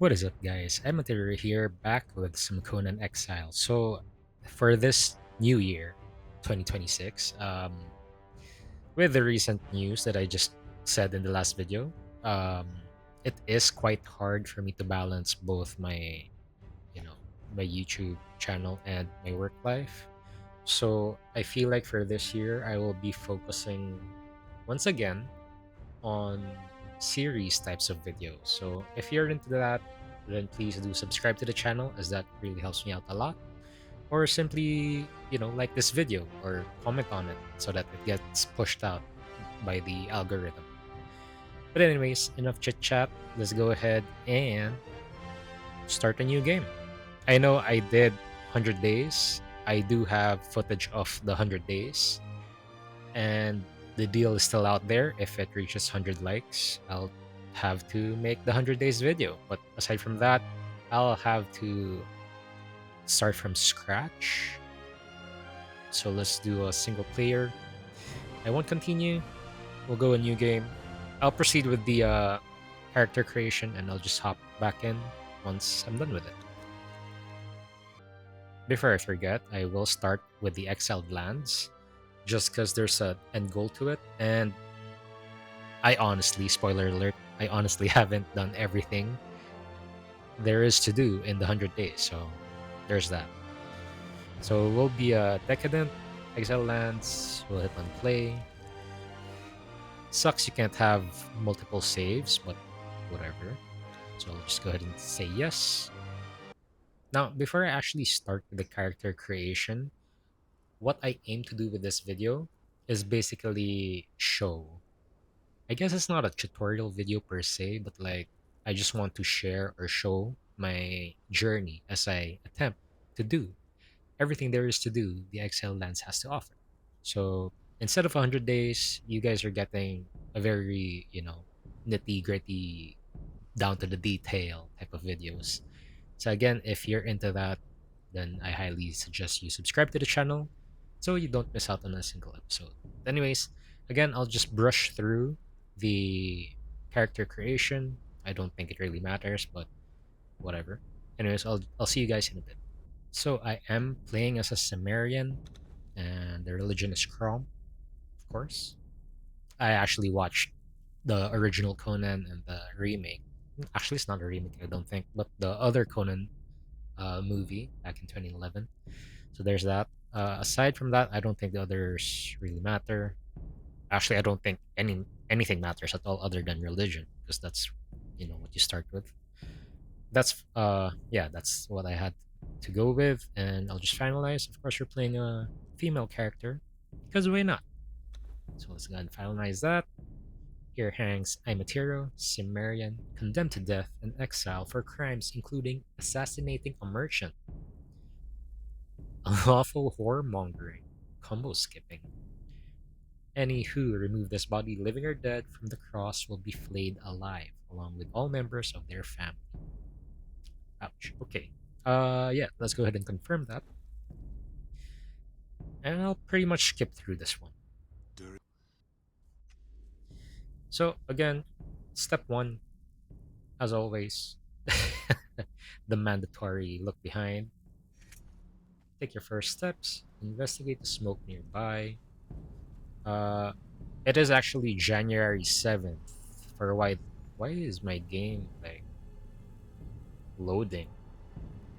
What is up, guys? I'm Material here, back with some Conan Exiles. So, for this new year, 2026, with the recent news that I just said in the last video, um, it is quite hard for me to balance both you know, my YouTube channel and my work life. So, I feel like for this year, I will be focusing once again on series types of videos. So if you're into that, then please do subscribe to the channel as that really helps me out a lot. Or simply, like this video or comment on it so that it gets pushed out by the algorithm. But anyways, enough chit chat. Let's go ahead and start a new game. I know I did 100 days. I do have footage of the 100 days, and the deal is still out there. If it reaches 100 likes, I'll have to make the 100 days video. But aside from that, I'll have to start from scratch. So let's do a single player. I won't continue. We'll go a new game. I'll proceed with the character creation, and I'll just hop back in once I'm done with it. Before I forget, I will start with the Exiled Lands, just because there's an end goal to it, and I honestly, spoiler alert, I honestly haven't done everything there is to do in the 100 days, so there's that. So we'll be a decadent, Exile Lands, we'll hit on play. Sucks you can't have multiple saves, but whatever. So I'll just go ahead and say yes. Now, before I actually start with the character creation, what I aim to do with this video is basically show. I guess it's not a tutorial video per se, but like I just want to share or show my journey as I attempt to do everything there is to do the Exhale Lands has to offer. So instead of 100 days, you guys are getting a very, nitty gritty, down to the detail type of videos. So again, if you're into that, then I highly suggest you subscribe to the channel so you don't miss out on a single episode. Anyways, again, I'll just brush through the character creation. I don't think it really matters, but whatever. Anyways, I'll see you guys in a bit. So I am playing as a Cimmerian, and the religion is Crom, of course. I actually watched the original Conan and the remake. Actually, it's not a remake, I don't think, but the other Conan movie back in 2011. So there's that. Aside from that, I don't think the others really matter. Actually, I don't think anything matters at all other than religion, because that's what you start with. That's yeah, that's what I had to go with, and I'll just finalize. Of course, we're playing a female character, because why not? So let's go ahead and finalize that. Here hangs Imatero, Cimmerian, condemned to death and exile for crimes including assassinating a merchant, unlawful whoremongering, combo skipping. Any who remove this body, living or dead, from the cross will be flayed alive, along with all members of their family. Ouch. Okay. Yeah, let's go ahead and confirm that. And I'll pretty much skip through this one. So again, step one, as always, the mandatory look behind. Take your first steps, investigate the smoke nearby. Uh, it is actually January 7th. For why is my game like loading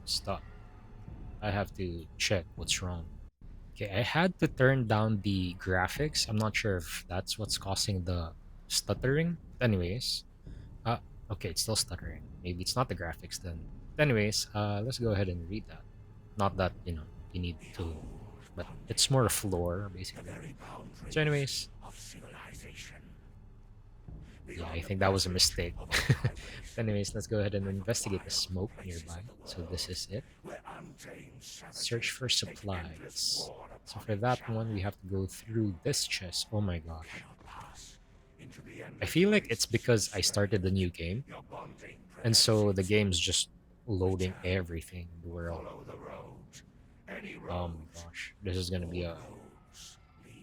stuck? I have to check what's wrong. Okay, I had to turn down the graphics. I'm not sure if that's what's causing the stuttering. Anyways, uh, okay, it's still stuttering. Maybe it's not the graphics then. Anyways, let's go ahead and read that. Not that, you need to, but it's more a floor, basically. So anyways, yeah, I think that was a mistake. Anyways, let's go ahead and investigate the smoke nearby. So this is it. Search for supplies. So for that one, we have to go through this chest. Oh my gosh. I feel like it's because I started the new game, and so the game's just loading everything in the world. Oh my gosh. This is gonna be a...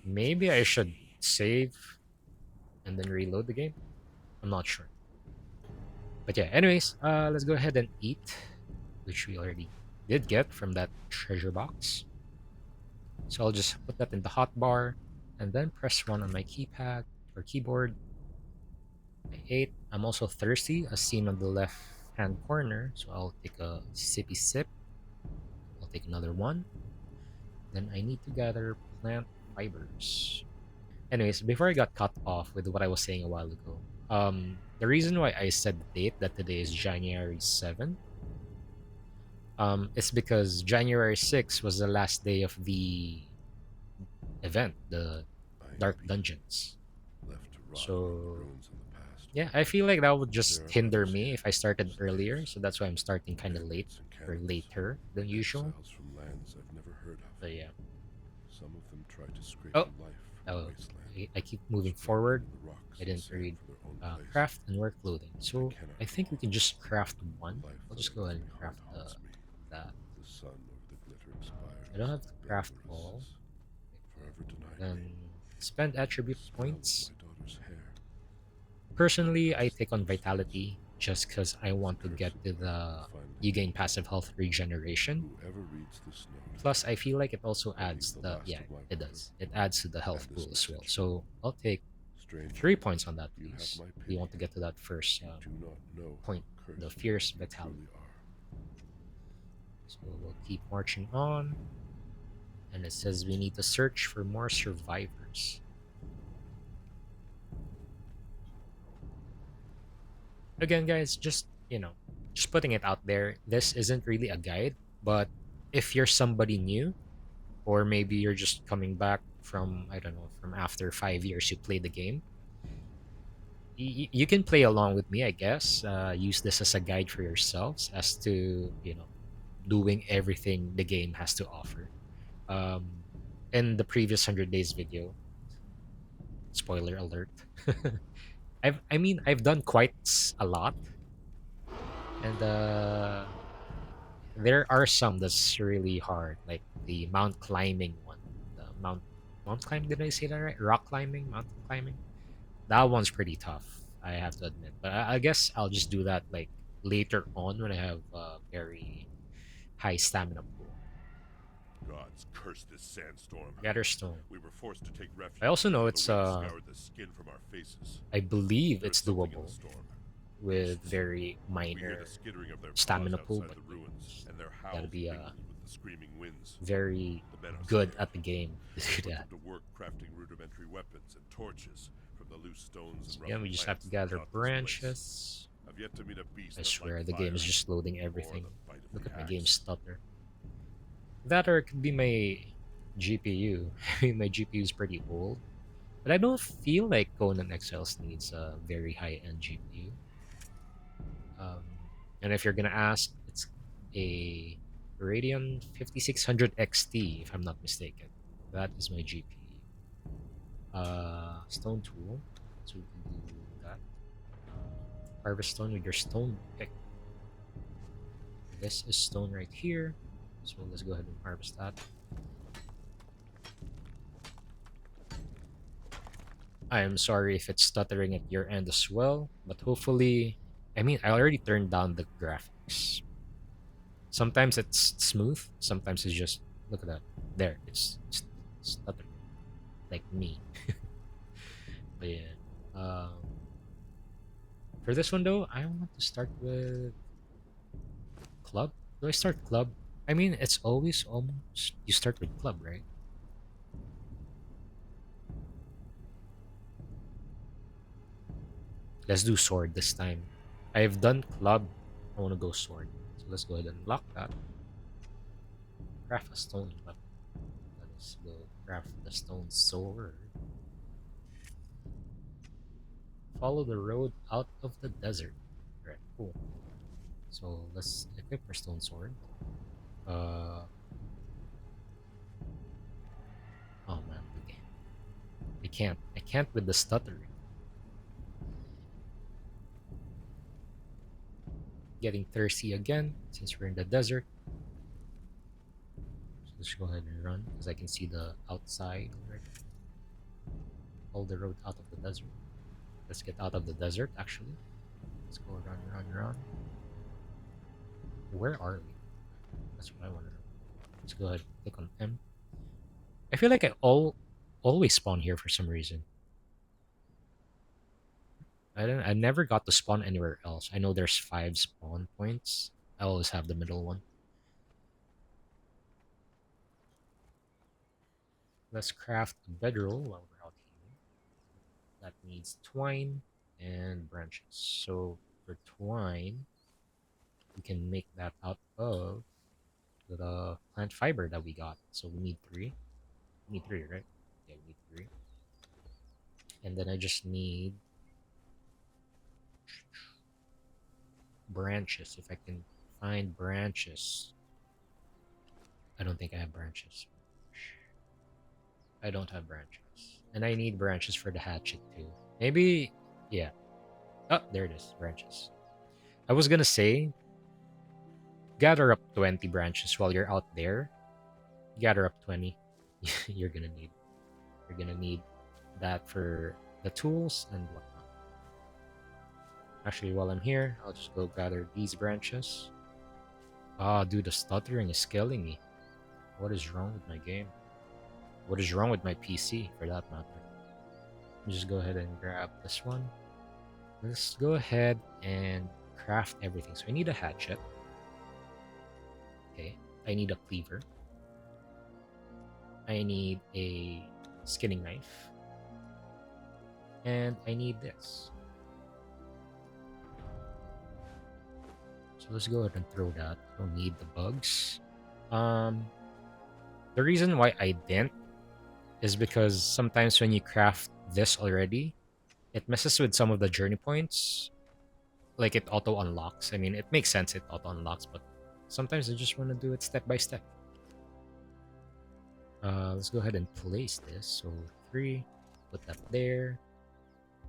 Maybe I should save and then reload the game? I'm not sure. But yeah, anyways, let's go ahead and eat, which we already did get from that treasure box. So I'll just put that in the hot bar and then press 1 on my keypad or keyboard. I ate. I'm also thirsty, as seen on the left hand corner. So I'll take a sippy sip. I'll take another one. Then I need to gather plant fibers. Anyways, before I got cut off with what I was saying a while ago, the reason why I said the date that today is January 7th, is because January 6th was the last day of the event, the Dark Dungeons. Left to rot among the So ruins in the past. yeah, I feel like that would There just are hinder others me here, if I started earlier. slaves, So that's why I'm starting kind of late bandits and or cannibals, later than usual. exiles from lands I've never heard of. But yeah. Some of them try to scrape Oh, a life from the oh, wasteland, I keep moving scraping forward. in the rocks I and didn't sand read for their own place. craft and wear clothing. I So cannot I think we recall. can just craft one. Life I'll that just go owns ahead me and heart craft haunts me. that. The sun over the glittering spires. I don't have to Bend craft the all. recesses, forever denied Then me. spend The attribute smell of points. my daughter's hair. Personally, I Dust take on those vitality faces. just because I It's want to the get cursed to land the finally you gain came to. passive health regeneration. Whoever reads this note, Plus, I feel like it also I leave adds the the, last yeah, of my it water does. It adds to the and health this pool as well. message. So I'll take Stranger, 3 points on that, you have please. my We pity. want to get to that first You do not know point, how the cursed fierce you vitality. truly are. So we'll keep marching on. And it says we need to search for more survivors. Again, guys, just putting it out there. This isn't really a guide, but if you're somebody new, or maybe you're just coming back from, I don't know, from after 5 years you play the game, you can play along with me, I guess. Use this as a guide for yourselves as to, doing everything the game has to offer. Um, in the previous 100 days video, spoiler alert, I've done quite a lot, and there are some that's really hard, like the mount climbing one, the mount climbing. Did I say that right? Rock climbing, mountain climbing. That one's pretty tough, I have to admit. But I guess I'll just do that like later on when I have very high stamina pool. Gods curse this sandstorm. Gather stone. We were forced to take I refuge also know before the it's wind scoured the skin from our faces. I believe There is it's something in the doable storm. with Beasts. very We hear the minor skittering of their paws stamina pool, outside but the ruins, and their gotta howls be mingled with the screaming winds. very The men are good scared. at the game to I do put that. them to work crafting rudimentary weapons and torches from the loose stones So and yeah, rough we just have plants to that gather dot this place. branches. I've yet to meet a beast I that swear liked the game fire is just loading or everything. the bite of Look the at my game axe. stutter. That or it could be my GPU. I mean, my GPU is pretty old, but I don't feel like Conan Exiles needs a very high-end GPU. Um, and if you're gonna ask, it's a Radeon 5600 XT, if I'm not mistaken. That is my GPU. Stone tool, so we can do that. Harvest stone with your stone pick. This is stone right here, so let's go ahead and harvest that. I am sorry if it's stuttering at your end as well, but hopefully, I already turned down the graphics. Sometimes it's smooth, sometimes it's just, look at that. There, it's stuttering, like me. But yeah. For this one though, I want to start with club. Do I start club? It's always almost you start with club, right? Let's do sword this time. I've done club. I want to go sword. So let's go ahead and lock that. Craft a stone weapon. Let us go craft the stone sword. Follow the road out of the desert. Right, cool. So let's equip our stone sword. Uh oh man, okay. I can't with the stuttering. Getting thirsty again since we're in the desert. So let's go ahead and run because I can see the outside already. Follow the road out of the desert. Let's get out of the desert actually. Let's go run, run, run. Where are we? That's what I want to know. Let's go ahead and click on M. I feel like always spawn here for some reason. I never got to spawn anywhere else. I know there's 5 spawn points. I always have the middle one. Let's craft a bedroll while we're out here. That needs twine and branches. So for twine, we can make that out of the plant fiber that we got. So we need three. We need three, right? Yeah, we need three. And then I just need branches. If I can find branches. I don't think I have branches. I don't have branches. And I need branches for the hatchet too. Maybe, yeah. Oh, there it is. Branches. I was gonna say, gather up 20 branches while you're out there. Gather up 20. you're gonna need. You're gonna need that for the tools and whatnot. Actually, while I'm here, I'll just go gather these branches. Ah, dude, the stuttering is killing me. What is wrong with my game? What is wrong with my PC, for that matter? Just go ahead and grab this one. Let's go ahead and craft everything. So I need a hatchet. Okay. I need a cleaver. I need a skinning knife. And I need this. So let's go ahead and throw that. I don't need the bugs. Um, the reason why I didn't is because sometimes when you craft this already, it messes with some of the journey points. Like it auto unlocks. I mean, it makes sense it auto unlocks, but sometimes I just want to do it step by step. Let's go ahead and place this. So 3, put that there.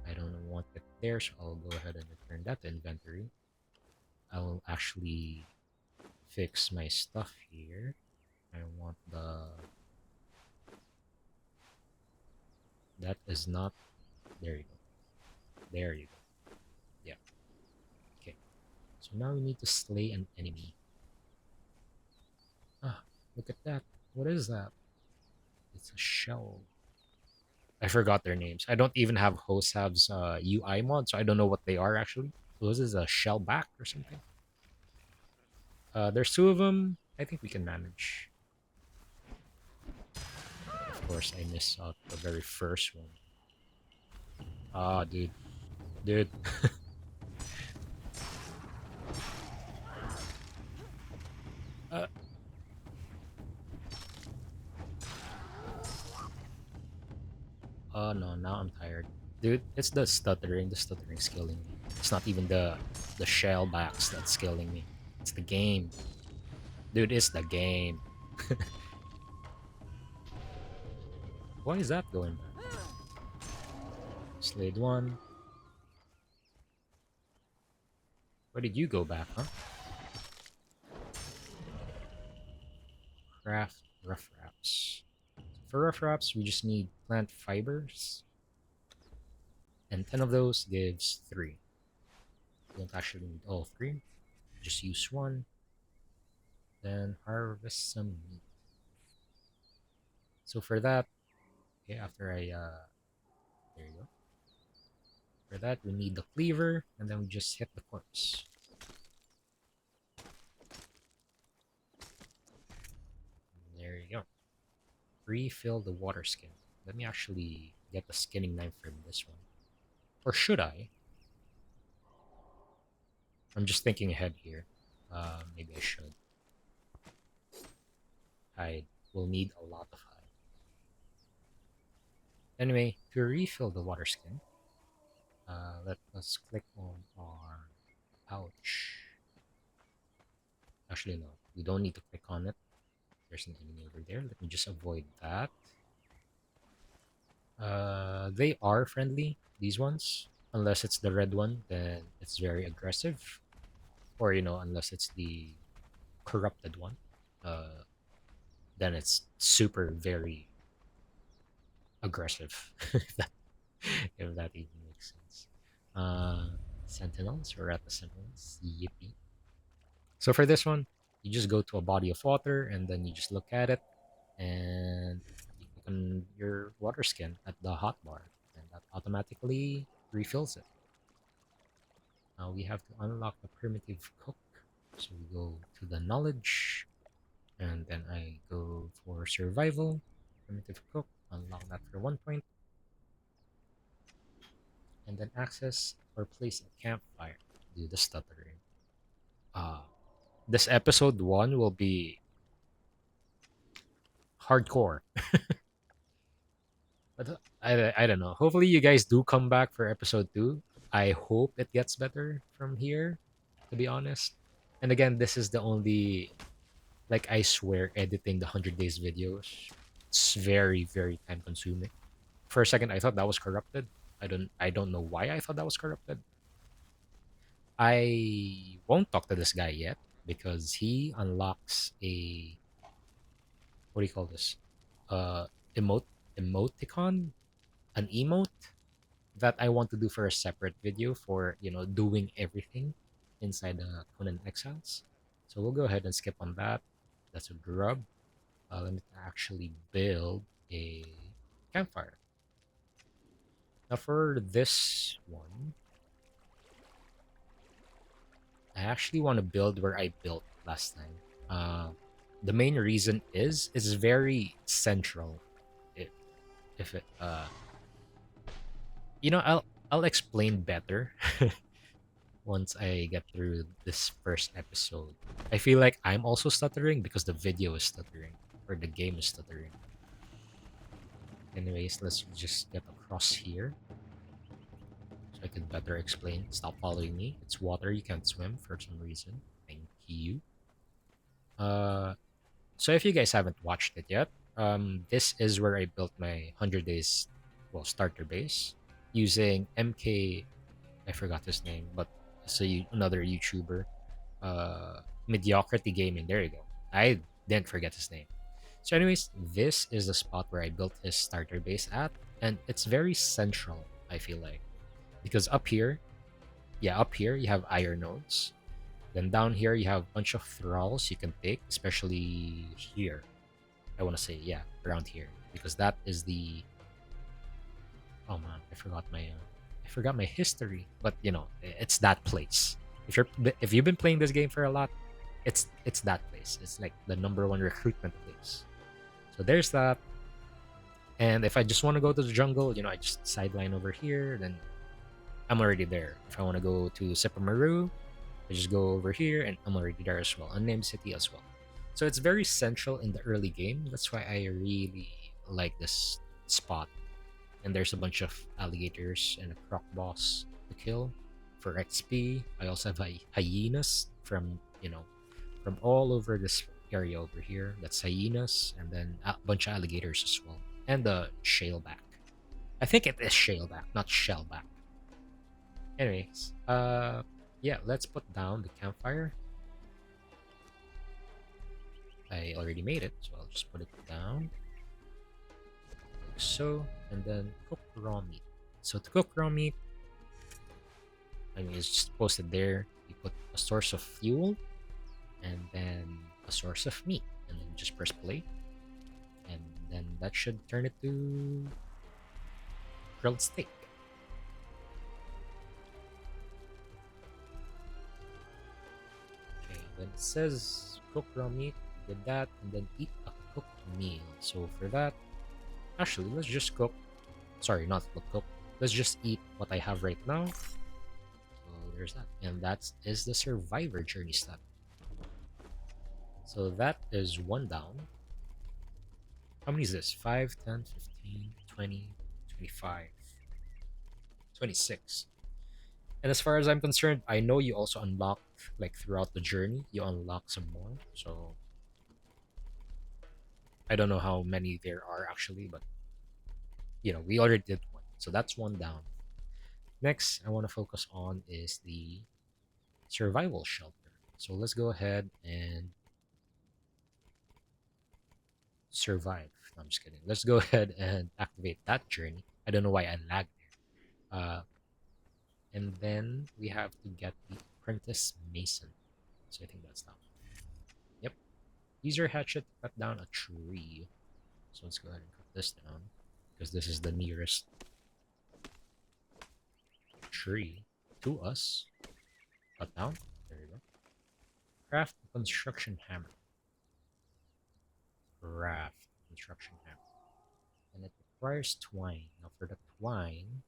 I don't want it there, so I'll go ahead and return that to inventory. I will actually fix my stuff here. I want the... That is not... There you go. There you go. Yeah. Okay. So now we need to slay an enemy. Ah, look at that. What is that? It's a shell. I forgot their names. I don't even have Hosav's UI mod, so I don't know what they are actually. So this is a shell back or something. There's two of them. I think we can manage. Of course, I missed out the very first one. Ah, dude. Dude. uh, oh no, now I'm tired. Dude, it's the stuttering. The stuttering's killing me. It's not even the shell backs that's killing me. It's the game. Dude, it's the game. Why is that going back? Slade 1. Where did you go back, huh? Craft rough wraps. For rough wraps, we just need plant fibers. And 10 of those gives 3. You don't actually need all 3. Just use 1. Then harvest some meat. So for that, okay, after there you go. For that, we need the cleaver, and then we just hit the corpse. And there you go. Refill the water skin. Let me actually get the skinning knife from this one. Or should I? I'm just thinking ahead here. Maybe I should. Hide. We'll need a lot of hide. Anyway, to refill the water skin, let us click on our pouch. Actually, no. We don't need to click on it. There's an enemy over there. Let me just avoid that. They are friendly, these ones. Unless it's the red one, then it's very aggressive. Or, unless it's the corrupted one. Uh, then it's super very aggressive. if that even makes sense. Uh, Sentinels or at the Sentinels. Yippee. So for this one, you just go to a body of water and then you just look at it and you click on your water skin at the hotbar and that automatically refills it. Now we have to unlock the primitive cook. So we go to the knowledge and then I go for survival, primitive cook, unlock that for 1 point, and then access or place a campfire. Do the stuttering. Uh, this episode 1 will be hardcore. But I don't know. Hopefully, you guys do come back for episode 2. I hope it gets better from here, to be honest. And again, this is the only, like, I swear, editing the 100 days videos. It's very, very time consuming. For a second, I thought that was corrupted. I don't know why I thought that was corrupted. I won't talk to this guy yet because he unlocks a, what do you call this? Uh emote emoticon, an emote that I want to do for a separate video for, doing everything inside the Conan Exiles. So we'll go ahead and skip on that. That's a grub. Let me actually build a campfire. Now for this one, I actually want to build where I built last time. Uh, the main reason is it's very central. If, if it, I'll explain better once I get through this first episode. I feel like I'm also stuttering because the video is stuttering or the game is stuttering. Anyways, let's just get across here so I can better explain. Stop following me. It's water. You can't swim for some reason. Thank you. Uh, so if you guys haven't watched it yet, this is where I built my 100 days, well, starter base using MK. I forgot his name, but it's another YouTuber, Mediocrity Gaming. There you go. I didn't forget his name. So, anyways, this is the spot where I built his starter base at, and it's very central. I feel like because up here you have iron nodes. Then down here you have a bunch of thralls you can pick, especially here. I want to say, yeah, around here because that is the. Oh man, I forgot my history, but it's that place. If you've been playing this game for a lot, it's that place. It's like the number one recruitment place. So there's that. And if I just want to go to the jungle, I just sideline over here. Then I'm already there. If I want to go to Sepamaru, I just go over here, and I'm already there as well. Unnamed city as well. So it's very central in the early game. That's why I really like this spot. And there's a bunch of alligators and a croc boss to kill for XP. I also have hyenas from all over this area over here. That's hyenas, and then a bunch of alligators as well, and the shaleback. I think it is shaleback, not shellback. Anyways, yeah, let's put down the campfire. I already made it, so I'll just put it down like so, and then cook raw meat. So to cook raw meat, it's just posted there. You put a source of fuel and then a source of meat, and then just press play, and then that should turn it to grilled steak. Okay, then it says cook raw meat, did that, and then eat a cooked meal. So for that, actually, let's just cook. Sorry, not cook. Let's just eat what I have right now. So there's that, and that is the survivor journey step. So that is one down. How many is this? 5, 10, 15, 20, 25, 26. And as far as I'm concerned, I know you also unlock, like throughout the journey, you unlock some more. So I don't know how many there are actually, but we already did one. So that's one down. Next, I want to focus on is the survival shelter. So let's go ahead and survive. No, I'm just kidding. Let's go ahead and activate that journey. I don't know why I lagged there. And then we have to get the apprentice mason. So I think that's that one. Yep. Use your hatchet to cut down a tree. So let's go ahead and cut this down because this is the nearest tree to us. Cut down. There you go. Craft a construction hammer. Craft construction hammer. And it requires twine. Now for the twine,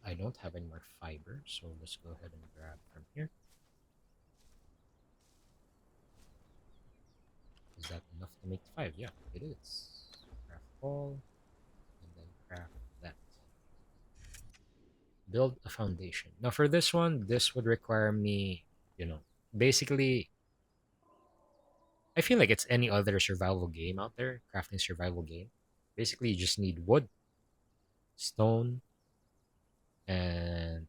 I don't have any more fiber, so let's go ahead and grab from here. Is that enough to make 5? Yeah, it is. Craft all, and then craft that. Build a foundation. Now for this one, this would require me, you know, basically, I feel like it's any other survival game out there, crafting survival game. Basically, you just need wood, stone, and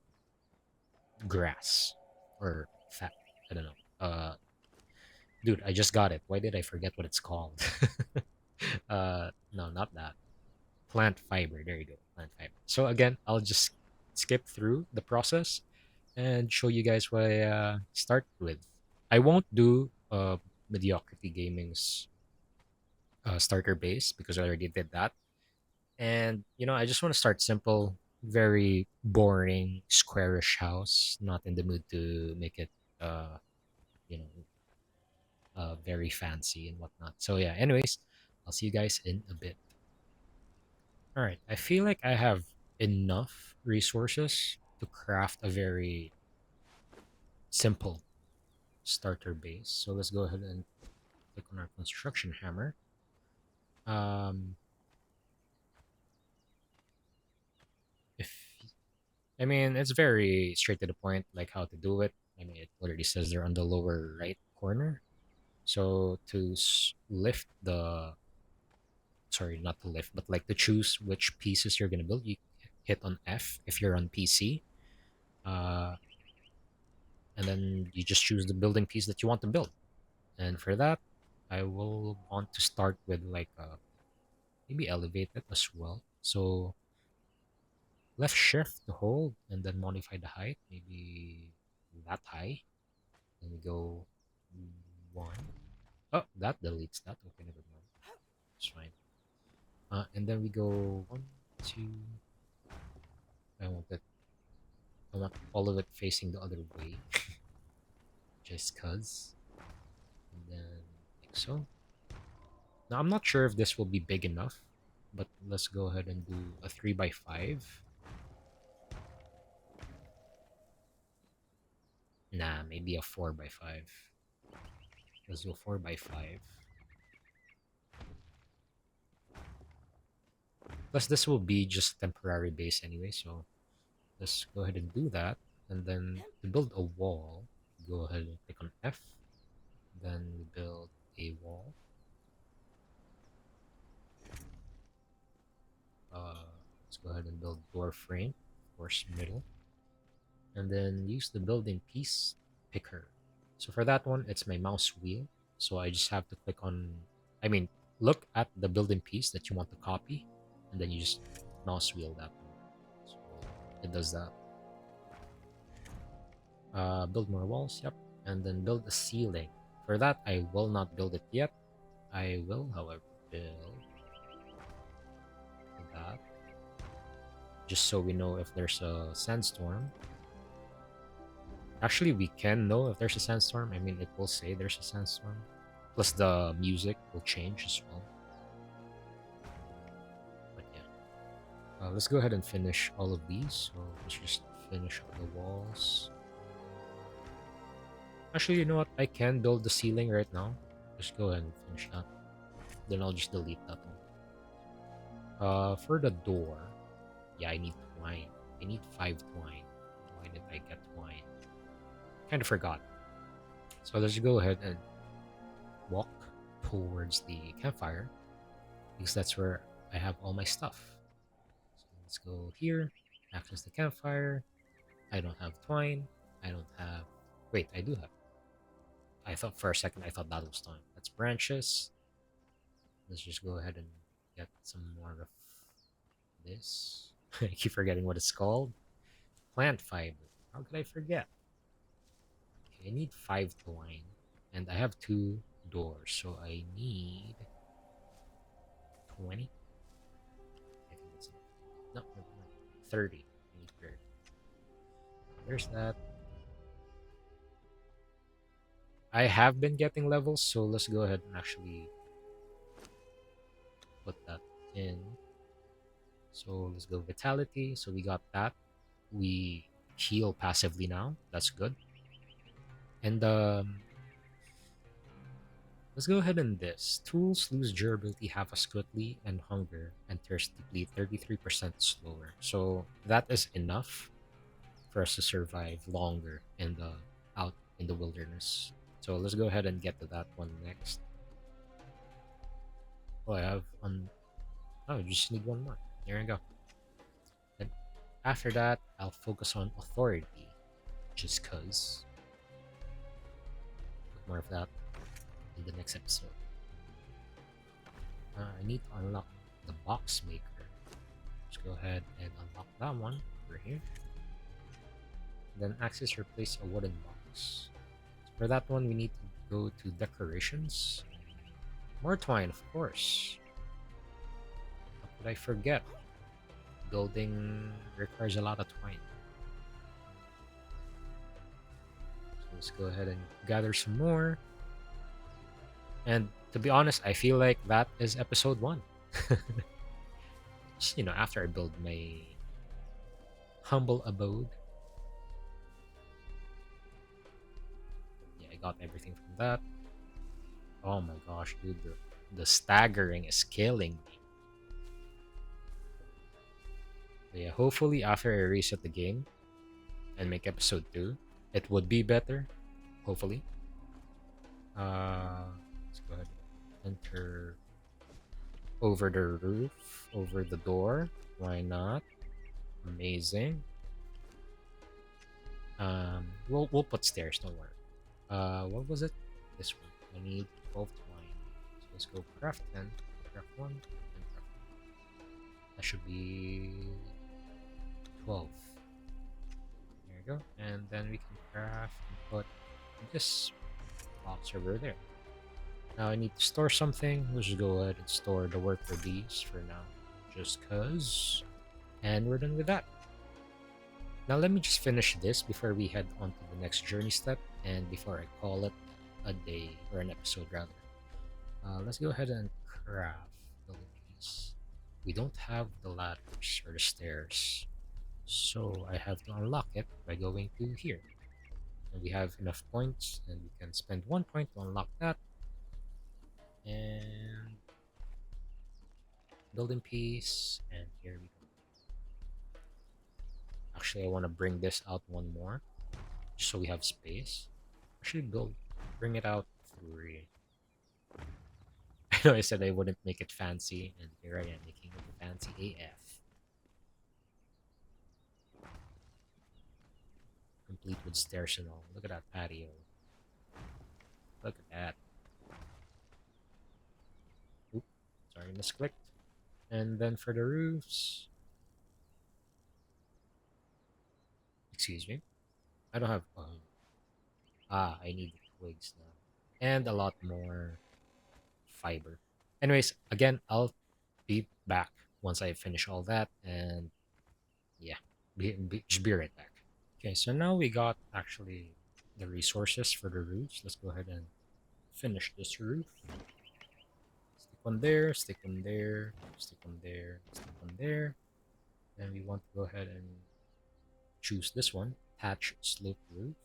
grass or fat. I don't know. Dude, I just got it. Why did I forget what it's called? No, not that. Plant fiber. There you go. Plant fiber. So again, I'll just skip through the process and show you guys what I start with. I won't do mediocrity gaming's starter base because I already did that. And I just want to start simple, very boring, squarish house. Not in the mood to make it, you know, very fancy and whatnot. So yeah. Anyways, I'll see you guys in a bit. All right. I feel like I have enough resources to craft a very simple starter base. So let's go ahead and click on our construction hammer. Um, if I mean, it's very straight to the point, like how to do it. I mean, it already says they're on the lower right corner. So to lift the, sorry, not to lift, but like to choose which pieces you're gonna build, you hit on F if you're on PC, uh, and then you just choose the building piece that you want to build. And for that, I will want to start with like maybe elevate it as well. So left shift to hold and then modify the height, maybe that high. Then we go one. Oh, that deletes that. Okay, never mind. It's fine. And then we go one, two. I want it. I want all of it facing the other way, just cause. And then like so. Now I'm not sure if this will be big enough, but let's go ahead and do a 3 by 5. Nah, maybe a 4 by 5. Let's do 4 by 5. Plus, this will be just temporary base anyway, so let's go ahead and do that. And then to build a wall, go ahead and click on F. Then we build a wall. Let's go ahead and build door frame, of course, middle. And then use the building piece picker. So for that one, it's my mouse wheel. So I just have to click on, I mean, look at the building piece that you want to copy, and then you just mouse wheel that one. So it does that. Build more walls, yep. And then build a ceiling. For that, I will not build it yet. I will, however, build that. Just so we know if there's a sandstorm. Actually, we can know if there's a sandstorm. I mean, it will say there's a sandstorm. Plus, the music will change as well. But yeah. Let's go ahead and finish all of these. So let's just finish up the walls. Actually, you know what? I can build the ceiling right now. Just go ahead and finish that. Then I'll just delete that one. For the door, yeah, I need twine. I need 5 twine. Why did I get twine? Kind of forgot. So let's go ahead and walk towards the campfire because that's where I have all my stuff. So let's go here, access the campfire. I don't have twine. I don't have. Wait, I do have. I thought for a second I thought that was twine. That's branches. Let's just go ahead and get some more of this. I keep forgetting what it's called. Plant fiber. How could I forget? Okay, I need 5 twine. And I have 2 doors, so I need 20. I think that's enough. No, never mind. 30. I need 30. There's that. I have been getting levels, so let's go ahead and actually put that in. So let's go vitality. So we got that. We heal passively now. That's good. And let's go ahead and this. Tools lose durability half as quickly, and hunger and thirst deplete 33% slower. So that is enough for us to survive longer in the out in the wilderness. So let's go ahead and get to that one next. Oh, I have on. Oh, you just need one more. Here we go. And after that, I'll focus on authority, just cause. Put more of that in the next episode. I need to unlock the box maker. Let's go ahead and unlock that one over here. Then access replace a wooden box. So for that one, we need to go to decorations. More twine, of course. How could I forget? Building requires a lot of twine. So let's go ahead and gather some more. And to be honest, I feel like that is episode 1. Just, after I build my humble abode. Yeah, I got everything from that. Oh my gosh, dude, the staggering is killing me. But yeah, hopefully after I reset the game and make episode 2, it would be better. Hopefully. Let's go ahead and enter over the roof, over the door. Why not? Amazing. We'll put stairs. Don't worry. What was it? This one. I need 12 twine. So let's go craft 10, craft 1, and craft 1. That should be 12. There you go. And then we can craft and put this box over there. Now I need to store something. Let's just go ahead and store the worker bees for now. Just cause. And we're done with that. Now let me just finish this before we head on to the next journey step and before I call it a day or an episode rather. Let's go ahead and craft building piece. We don't have the ladders or the stairs, so I have to unlock it by going to here. And we have enough points, and we can spend 1 point to unlock that. And building piece, and here we go. Actually, I want to bring this out one more, just so we have space. Actually, bring it out 3. I know I said I wouldn't make it fancy, and here I am making it fancy AF. Complete with stairs and all. Look at that patio. Look at that. Oop, sorry, misclicked. And then for the roofs, excuse me, I don't have. I need the twigs now, and a lot more fiber. Anyways, again, I'll be back once I finish all that, and yeah, just be right back. Okay, so now we got actually the resources for the roofs. Let's go ahead and finish this roof. Stick one there, stick one there, stick one there, stick one there. And we want to go ahead and choose this one, thatch slope roof.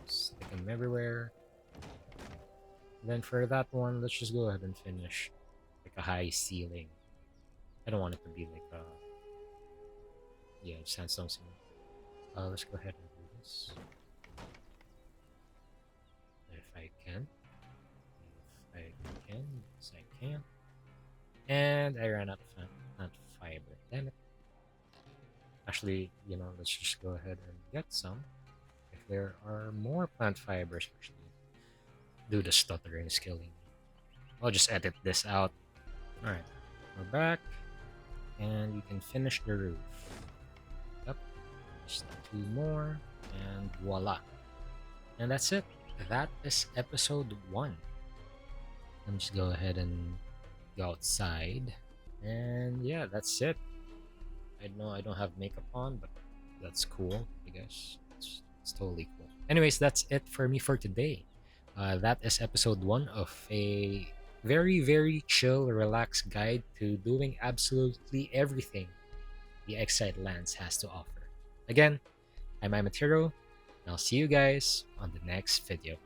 Stick them everywhere. Then for that one, let's just go ahead and finish like a high ceiling. I don't want it to be like a sandstone ceiling. Let's go ahead and do this. If I can. If I can. Yes, I can. And I ran out of plant fiber. Damn it. Actually, let's just go ahead and get some. If there are more plant fibers, actually. Do the stuttering is killing me. I'll just edit this out. Alright. We're back. and you can finish the roof. Yep, just two more, and voila. And that's it. That is episode 1. Let me just go ahead and go outside. And yeah, that's it. I know I don't have makeup on, but that's cool, I guess. It's totally cool. Anyways, that's it for me for today. That is episode 1 of a very, very chill, relaxed guide to doing absolutely everything the Exiled Lands has to offer. Again, I'm Amatero, and I'll see you guys on the next video.